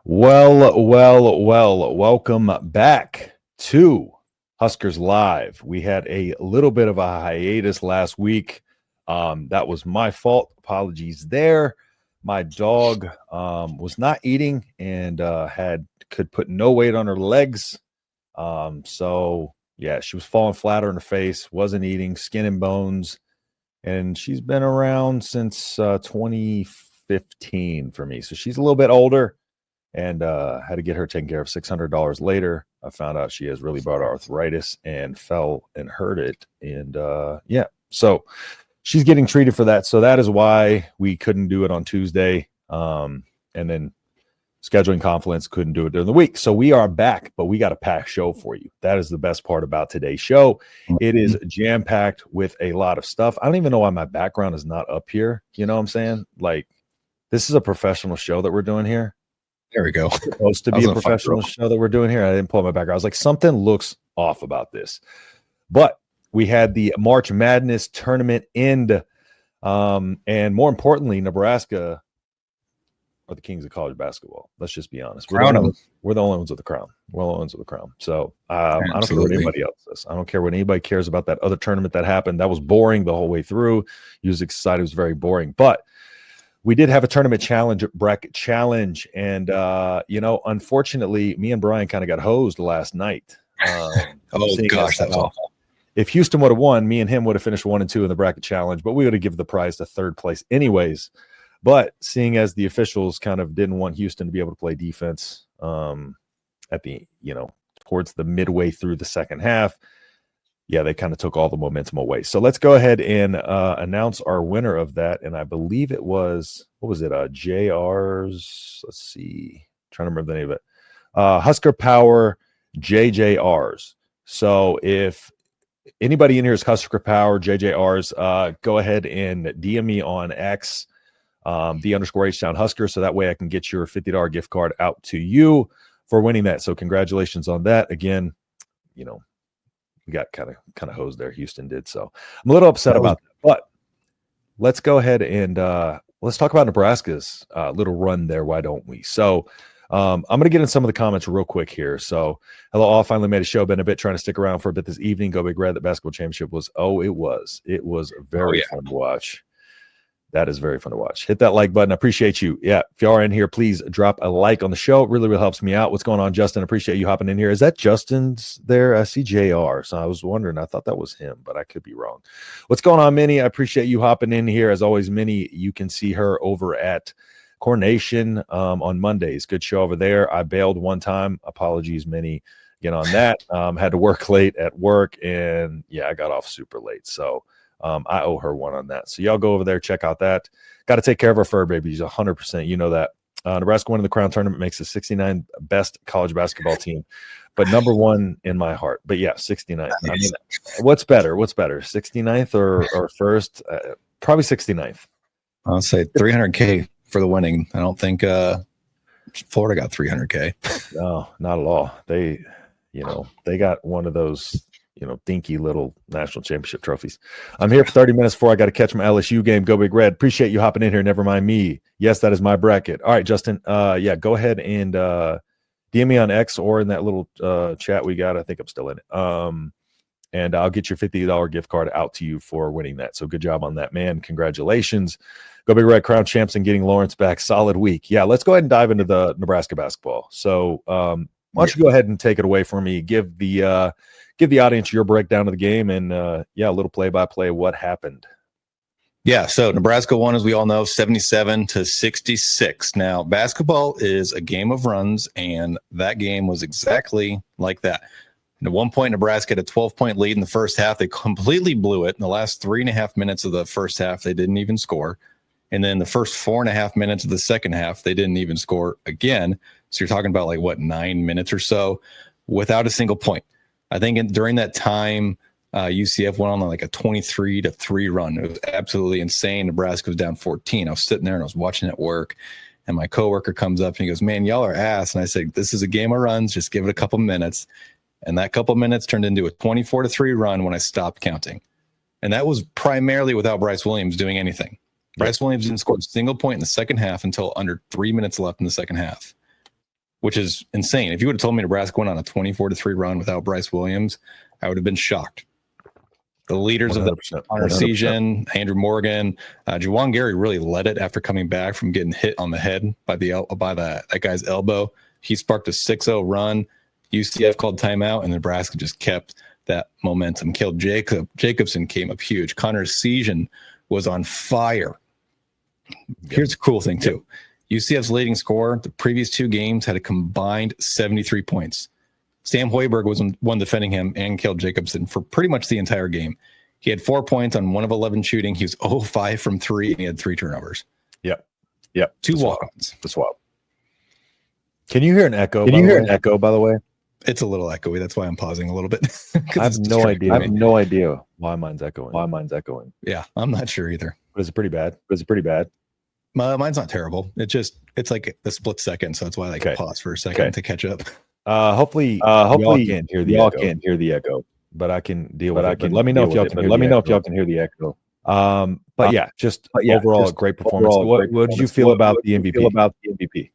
Welcome back to Huskers Live. We had a little bit of a hiatus last week. That was my fault. Apologies there. My dog was not eating and could put no weight on her legs. So she was falling flat on her face, wasn't eating, skin and bones. And she's been around since 2015 for me. So she's a little bit older. And had to get her taken care of. $600 later, I found out she has really bad arthritis and fell and hurt it. And so she's getting treated for that. So that is why we couldn't do it on Tuesday. And then scheduling conflicts, couldn't do it during the week. So we are back, but we got a packed show for you. That is the best part about today's show. It is jam-packed with a lot of stuff. I don't even know why my background is not up here. You know what I'm saying? Like, this is a professional show that we're doing here. There we go. It's supposed to be a professional show that we're doing here. I didn't pull my background. I was like, something looks off about this. But we had the March Madness tournament end. And more importantly, Nebraska are the kings of college basketball. Let's just be honest. We're the only ones with the crown. We're the only ones with the crown. So I don't care what anybody else says. I don't care what anybody cares about that other tournament that happened. That was boring the whole way through. Music Society was very boring. But we did have a tournament bracket challenge, and unfortunately, me and Brian kind of got hosed last night. That was awful. If Houston would have won, me and him would have finished 1 and 2 in the bracket challenge, but we would have given the prize to third place anyways. But seeing as the officials kind of didn't want Houston to be able to play defense at the towards the midway through the second half, they kind of took all the momentum away. So let's go ahead and announce our winner of that. And I believe it was, JR's, let's see, trying to remember the name of it. Husker Power JJRs. So if anybody in here is Husker Power JJRs, go ahead and DM me on X, _H-Town Husker. So that way I can get your $50 gift card out to you for winning that. So congratulations on that. Again, we got kind of hosed there. Houston did. So I'm a little upset about that. But let's go ahead and let's talk about Nebraska's little run there. Why don't we? So I'm going to get in some of the comments real quick here. So hello, all. Finally made a show. Been a bit trying to stick around for a bit this evening. Go Big Red. The basketball championship was. It was very fun to watch. That is very fun to watch. Hit that like button. I appreciate you. Yeah. If you are in here, please drop a like on the show. It really, really helps me out. What's going on, Justin? I appreciate you hopping in here. Is that Justin's there? I see JR. So I was wondering. I thought that was him, but I could be wrong. What's going on, Minnie? I appreciate you hopping in here. As always, Minnie, you can see her over at Coronation on Mondays. Good show over there. I bailed one time. Apologies, Minnie. Again on that. Had to work late at work, and I got off super late. So I owe her one on that. So y'all go over there, check out that. Got to take care of our fur babies 100%. You know that. Nebraska winning the crown tournament makes the 69 best college basketball team, but number one in my heart. But 69. I mean, what's better? 69th or first? Probably 69th. I'll say 300K for the winning. I don't think Florida got 300K. No, not at all. They got one of those dinky little national championship trophies. I'm here for 30 minutes before I got to catch my LSU game. Go Big Red. Appreciate you hopping in here. Never mind me. Yes, that is my bracket. All right, Justin. Go ahead and DM me on X or in that little chat we got. I think I'm still in it. And I'll get your $50 gift card out to you for winning that. So good job on that, man. Congratulations. Go Big Red. Crown champs and getting Lawrence back. Solid week. Yeah, let's go ahead and dive into the Nebraska basketball. So why don't you go ahead and take it away for me? Give the audience your breakdown of the game and a little play-by-play. What happened? Yeah, so Nebraska won, as we all know, 77-66. Now, basketball is a game of runs, and that game was exactly like that. And at one point, Nebraska had a 12-point lead in the first half. They completely blew it. In the last 3.5 minutes of the first half, they didn't even score. And then the first 4.5 minutes of the second half, they didn't even score again. So you're talking about 9 minutes or so without a single point. I think during that time, UCF went on like a 23-3 run. It was absolutely insane. Nebraska was down 14. I was sitting there and I was watching it work. And my coworker comes up and he goes, "Man, y'all are ass." And I said, "This is a game of runs. Just give it a couple minutes." And that couple minutes turned into a 24-3 run when I stopped counting. And that was primarily without Bryce Williams doing anything. Bryce Williams didn't score a single point in the second half until under 3 minutes left in the second half. which is insane. If you would have told me Nebraska went on a 24-3 run without Bryce Williams, I would have been shocked. The leaders 100%, of the Connor 100%. Season, Andrew Morgan, Juwan Gary really led it after coming back from getting hit on the head by that guy's elbow. He sparked a 6-0 run. UCF called timeout, and Nebraska just kept that momentum. Killed Jacobson came up huge. Connor Season was on fire. Here's a cool thing too. UCF's leading scorer the previous 2 games had a combined 73 points. Sam Hoiberg was one defending him and killed Jacobson for pretty much the entire game. He had 4 points on 1 of 11 shooting. He was 0-5 from 3, and he had 3 turnovers. Yep. 2 walk-ons. The swap. Can you hear an echo? By the way? It's a little echoey. That's why I'm pausing a little bit. I have no idea why mine's echoing. Yeah, I'm not sure either. But is it pretty bad? Mine's not terrible. It's like a split second, so that's why I pause for a second to catch up. Hopefully y'all can't hear the echo, but I can deal with it. Let me know if y'all can hear the echo. But yeah, overall great performance. What did you feel about the MVP?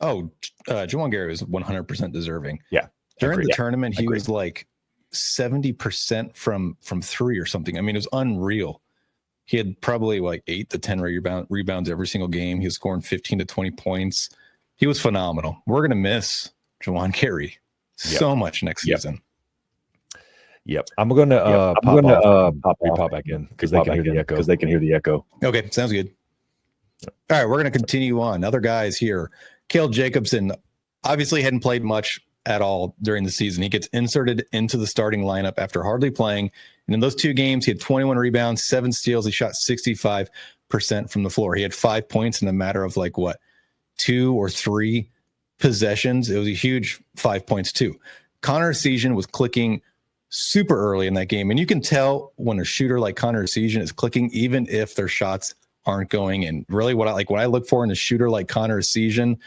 Oh, Juwan Gary was 100% deserving. Yeah. During the tournament, he was like 70% from 3 or something. I mean, it was unreal. He had probably like 8 to 10 rebounds every single game. He was scoring 15 to 20 points. He was phenomenal. We're going to miss Juwan Gary so much next season. Yep. I'm going to pop back in because they can hear the echo. Okay. Sounds good. All right. We're going to continue on. Other guys here. Cale Jacobson obviously hadn't played much at all during the season. He gets inserted into the starting lineup after hardly playing. And in those 2 games, he had 21 rebounds, 7 steals. He shot 65% from the floor. He had 5 points in a matter of 2 or 3 possessions. It was a huge 5 points too. Connor Season was clicking super early in that game. And you can tell when a shooter like Connor Season is clicking, even if their shots aren't going. And really what I look for in a shooter like Connor Season,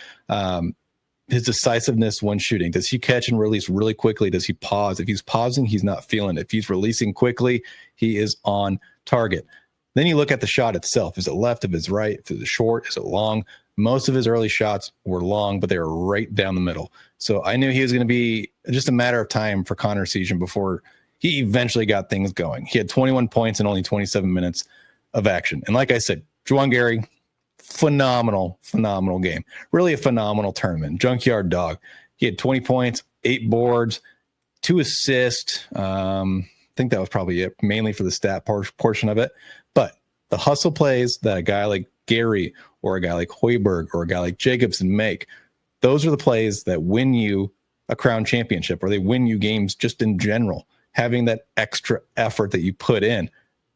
his decisiveness when shooting. Does he catch and release really quickly? Does he pause? If he's pausing, he's not feeling it. If he's releasing quickly, he is on target. Then you look at the shot itself. Is it left? If it's right? If it's short? Is it long? Most of his early shots were long, but they were right down the middle. So I knew he was going to be just a matter of time for Connor Season before he eventually got things going. He had 21 points in only 27 minutes of action. And like I said, Juwan Gary, phenomenal game. Really a phenomenal tournament. Junkyard dog. He had 20 points, 8 boards, 2 assists. I think that was probably it, mainly for the stat portion of it. But the hustle plays that a guy like Gary or a guy like Hoiberg or a guy like Jacobson make, those are the plays that win you a crown championship, or they win you games just in general. Having that extra effort that you put in.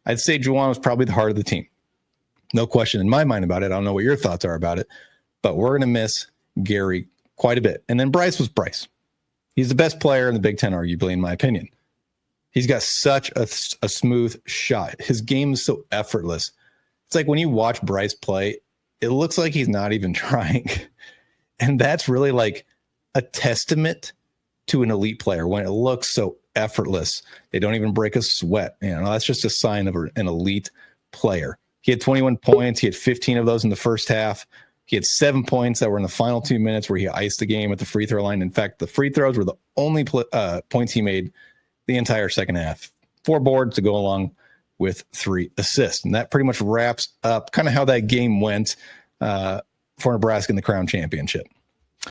I'd say Juwan was probably the heart of the team. No question in my mind about it. I don't know what your thoughts are about it, but we're going to miss Gary quite a bit. And then Bryce was Bryce. He's the best player in the Big Ten, arguably, in my opinion. He's got such a smooth shot. His game is so effortless. It's like when you watch Bryce play, it looks like he's not even trying. And that's really like a testament to an elite player when it looks so effortless. They don't even break a sweat. That's just a sign of an elite player. He had 21 points. He had 15 of those in the first half. He had 7 points that were in the final 2 minutes where he iced the game at the free throw line. In fact, the free throws were the only points he made the entire second half. 4 boards to go along with 3 assists. And that pretty much wraps up kind of how that game went for Nebraska in the Crown Championship.